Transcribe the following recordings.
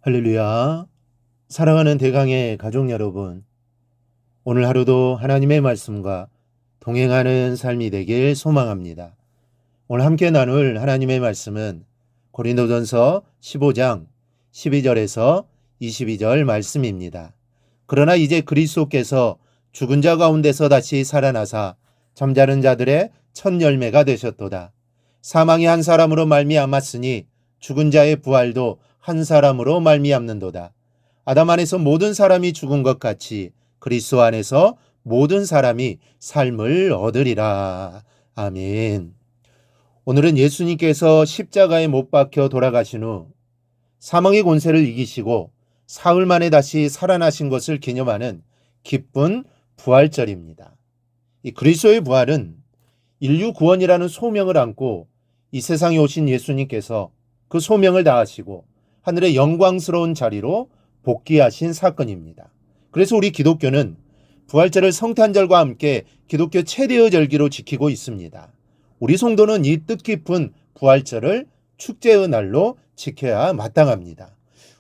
할렐루야. 사랑하는 대강의 가족 여러분, 오늘 하루도 하나님의 말씀과 동행하는 삶이 되길 소망합니다. 오늘 함께 나눌 하나님의 말씀은 고린도전서 15장 12절에서 22절 말씀입니다. 그러나 이제 그리스도께서 죽은 자 가운데서 다시 살아나사 잠자는 자들의 첫 열매가 되셨도다. 사망이 한 사람으로 말미암았으니 죽은 자의 부활도 한 사람으로 말미암는도다. 아담 안에서 모든 사람이 죽은 것 같이 그리스도 안에서 모든 사람이 삶을 얻으리라. 아멘. 오늘은 예수님께서 십자가에 못 박혀 돌아가신 후 사망의 권세를 이기시고 사흘 만에 다시 살아나신 것을 기념하는 기쁜 부활절입니다. 이 그리스도의 부활은 인류 구원이라는 소명을 안고 이 세상에 오신 예수님께서 그 소명을 다하시고 하늘의 영광스러운 자리로 복귀하신 사건입니다. 그래서 우리 기독교는 부활절을 성탄절과 함께 기독교 최대의 절기로 지키고 있습니다. 우리 성도는 이 뜻깊은 부활절을 축제의 날로 지켜야 마땅합니다.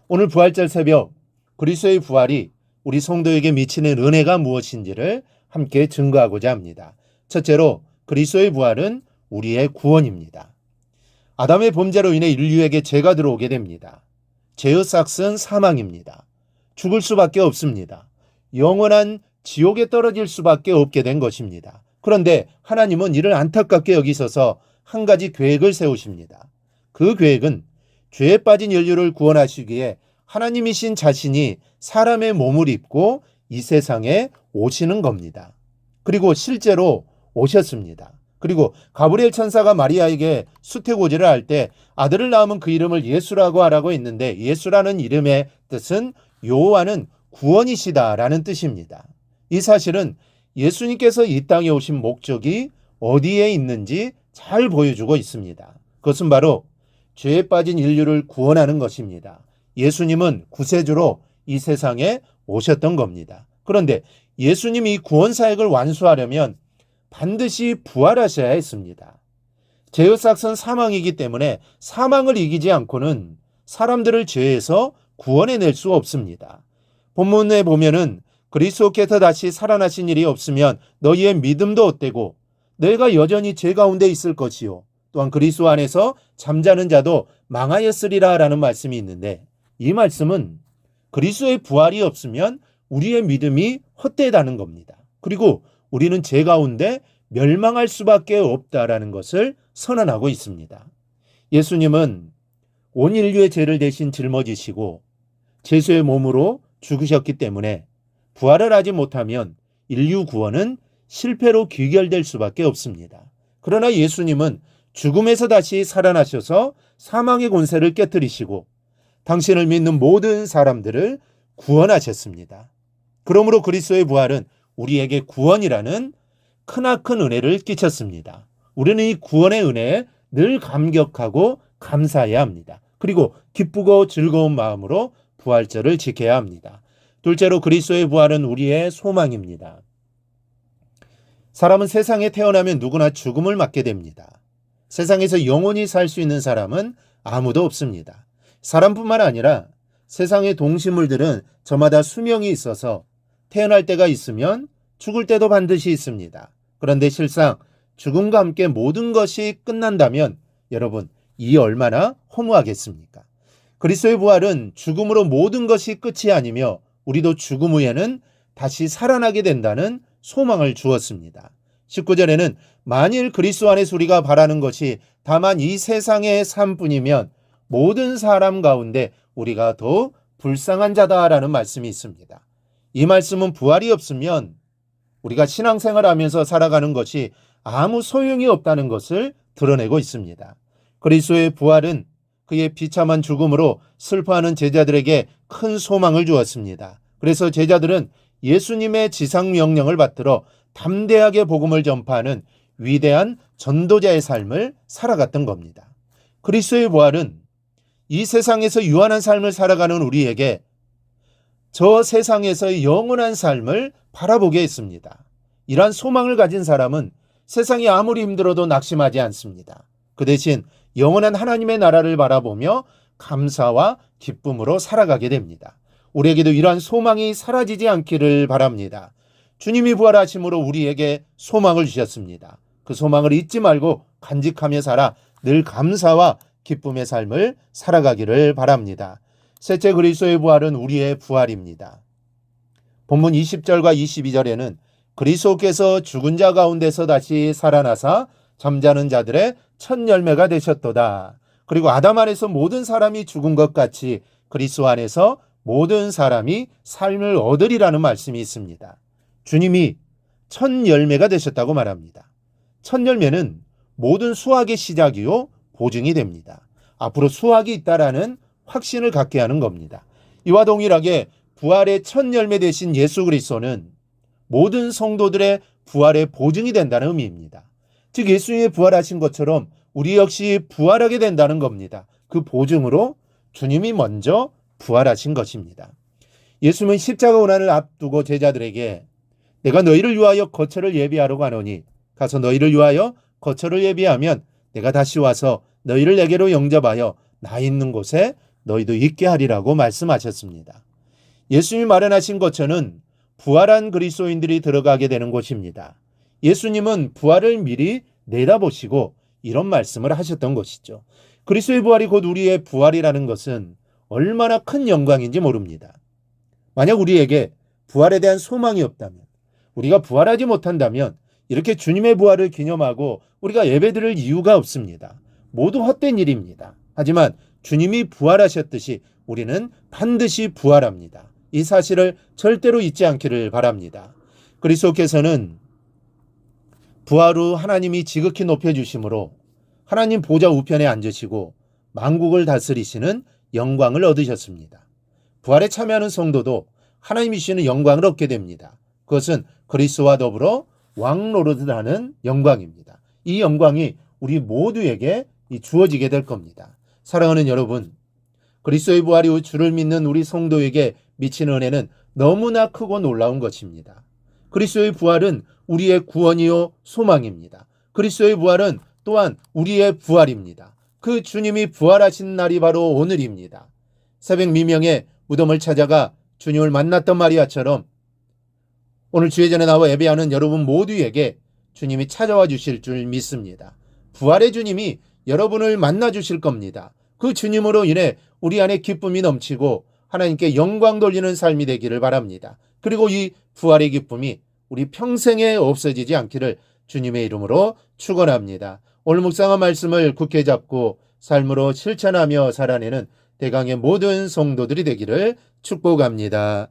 오늘 부활절 새벽 그리스도의 부활이 우리 성도에게 미치는 은혜가 무엇인지를 함께 증거하고자 합니다. 첫째로 그리스도의 부활은 우리의 구원입니다. 아담의 범죄로 인해 인류에게 죄가 들어오게 됩니다. 죄의 삭은 사망입니다. 죽을 수밖에 없습니다. 영원한 지옥에 떨어질 수밖에 없게 된 것입니다. 그런데 하나님은 이를 안타깝게 여기셔서 한 가지 계획을 세우십니다. 그 계획은 죄에 빠진 인류를 구원하시기에 하나님이신 자신이 사람의 몸을 입고 이 세상에 오시는 겁니다. 그리고 실제로 오셨습니다. 그리고 가브리엘 천사가 마리아에게 수태고지를 할 때 아들을 낳으면 그 이름을 예수라고 하라고 했는데 예수라는 이름의 뜻은 여호와는 구원이시다라는 뜻입니다. 이 사실은 예수님께서 이 땅에 오신 목적이 어디에 있는지 잘 보여주고 있습니다. 그것은 바로 죄에 빠진 인류를 구원하는 것입니다. 예수님은 구세주로 이 세상에 오셨던 겁니다. 그런데 예수님이 구원 사역을 완수하려면 반드시 부활하셔야 했습니다. 죄의 삭은 사망이기 때문에 사망을 이기지 않고는 사람들을 죄에서 구원해낼 수 없습니다. 본문에 보면은 그리스도께서 다시 살아나신 일이 없으면 너희의 믿음도 헛되고 너희가 여전히 죄 가운데 있을 것이요 또한 그리스도 안에서 잠자는 자도 망하였으리라 라는 말씀이 있는데 이 말씀은 그리스도의 부활이 없으면 우리의 믿음이 헛되다는 겁니다. 그리고 우리는 죄 가운데 멸망할 수밖에 없다라는 것을 선언하고 있습니다. 예수님은 온 인류의 죄를 대신 짊어지시고 죄수의 몸으로 죽으셨기 때문에 부활을 하지 못하면 인류 구원은 실패로 귀결될 수밖에 없습니다. 그러나 예수님은 죽음에서 다시 살아나셔서 사망의 권세를 깨뜨리시고 당신을 믿는 모든 사람들을 구원하셨습니다. 그러므로 그리스도의 부활은 우리에게 구원이라는 크나큰 은혜를 끼쳤습니다. 우리는 이 구원의 은혜에 늘 감격하고 감사해야 합니다. 그리고 기쁘고 즐거운 마음으로 부활절을 지켜야 합니다. 둘째로 그리스도의 부활은 우리의 소망입니다. 사람은 세상에 태어나면 누구나 죽음을 맞게 됩니다. 세상에서 영원히 살 수 있는 사람은 아무도 없습니다. 사람뿐만 아니라 세상의 동식물들은 저마다 수명이 있어서 태어날 때가 있으면 죽을 때도 반드시 있습니다. 그런데 실상 죽음과 함께 모든 것이 끝난다면 여러분 이 얼마나 허무하겠습니까? 그리스도의 부활은 죽음으로 모든 것이 끝이 아니며 우리도 죽음 후에는 다시 살아나게 된다는 소망을 주었습니다. 19절에는 만일 그리스도 안에서 우리가 바라는 것이 다만 이 세상의 삶뿐이면 모든 사람 가운데 우리가 더 불쌍한 자다라는 말씀이 있습니다. 이 말씀은 부활이 없으면 우리가 신앙생활하면서 살아가는 것이 아무 소용이 없다는 것을 드러내고 있습니다. 그리스도의 부활은 그의 비참한 죽음으로 슬퍼하는 제자들에게 큰 소망을 주었습니다. 그래서 제자들은 예수님의 지상 명령을 받들어 담대하게 복음을 전파하는 위대한 전도자의 삶을 살아갔던 겁니다. 그리스도의 부활은 이 세상에서 유한한 삶을 살아가는 우리에게 저 세상에서의 영원한 삶을 바라보게 했습니다. 이러한 소망을 가진 사람은 세상이 아무리 힘들어도 낙심하지 않습니다. 그 대신 영원한 하나님의 나라를 바라보며 감사와 기쁨으로 살아가게 됩니다. 우리에게도 이러한 소망이 사라지지 않기를 바랍니다. 주님이 부활하심으로 우리에게 소망을 주셨습니다. 그 소망을 잊지 말고 간직하며 살아 늘 감사와 기쁨의 삶을 살아가기를 바랍니다. 셋째, 그리스도의 부활은 우리의 부활입니다. 본문 20절과 22절에는 그리스도께서 죽은 자 가운데서 다시 살아나사 잠자는 자들의 첫 열매가 되셨도다. 그리고 아담 안에서 모든 사람이 죽은 것 같이 그리스도 안에서 모든 사람이 삶을 얻으리라는 말씀이 있습니다. 주님이 첫 열매가 되셨다고 말합니다. 첫 열매는 모든 수확의 시작이요 보증이 됩니다. 앞으로 수확이 있다라는 확신을 갖게 하는 겁니다. 이와 동일하게 부활의 첫 열매 되신 예수 그리스도는 모든 성도들의 부활의 보증이 된다는 의미입니다. 즉 예수님이 부활하신 것처럼 우리 역시 부활하게 된다는 겁니다. 그 보증으로 주님이 먼저 부활하신 것입니다. 예수님은 십자가 고난을 앞두고 제자들에게 내가 너희를 위하여 거처를 예비하러 가노니 가서 너희를 위하여 거처를 예비하면 내가 다시 와서 너희를 내게로 영접하여 나 있는 곳에 너희도 있게 하리라고 말씀하셨습니다. 예수님이 마련하신 거처는 부활한 그리스도인들이 들어가게 되는 곳입니다. 예수님은 부활을 미리 내다보시고 이런 말씀을 하셨던 것이죠. 그리스도의 부활이 곧 우리의 부활이라는 것은 얼마나 큰 영광인지 모릅니다. 만약 우리에게 부활에 대한 소망이 없다면, 우리가 부활하지 못한다면 이렇게 주님의 부활을 기념하고 우리가 예배드릴 이유가 없습니다. 모두 헛된 일입니다. 하지만 주님이 부활하셨듯이 우리는 반드시 부활합니다. 이 사실을 절대로 잊지 않기를 바랍니다. 그리스도께서는 부활 후 하나님이 지극히 높여주심으로 하나님 보좌 우편에 앉으시고 만국을 다스리시는 영광을 얻으셨습니다. 부활에 참여하는 성도도 하나님이 주시는 영광을 얻게 됩니다. 그것은 그리스도와 더불어 왕노릇하는 영광입니다. 이 영광이 우리 모두에게 주어지게 될 겁니다. 사랑하는 여러분, 그리스도의 부활이 후 주를 믿는 우리 성도에게 미치는 은혜는 너무나 크고 놀라운 것입니다. 그리스도의 부활은 우리의 구원이요 소망입니다. 그리스도의 부활은 또한 우리의 부활입니다. 그 주님이 부활하신 날이 바로 오늘입니다. 새벽 미명에 무덤을 찾아가 주님을 만났던 마리아처럼 오늘 주예전에 나와 예배하는 여러분 모두에게 주님이 찾아와 주실 줄 믿습니다. 부활의 주님이 여러분을 만나 주실 겁니다. 그 주님으로 인해 우리 안에 기쁨이 넘치고 하나님께 영광 돌리는 삶이 되기를 바랍니다. 그리고 이 부활의 기쁨이 우리 평생에 없어지지 않기를 주님의 이름으로 축원합니다. 오늘 묵상한 말씀을 굳게 잡고 삶으로 실천하며 살아내는 대강의 모든 성도들이 되기를 축복합니다.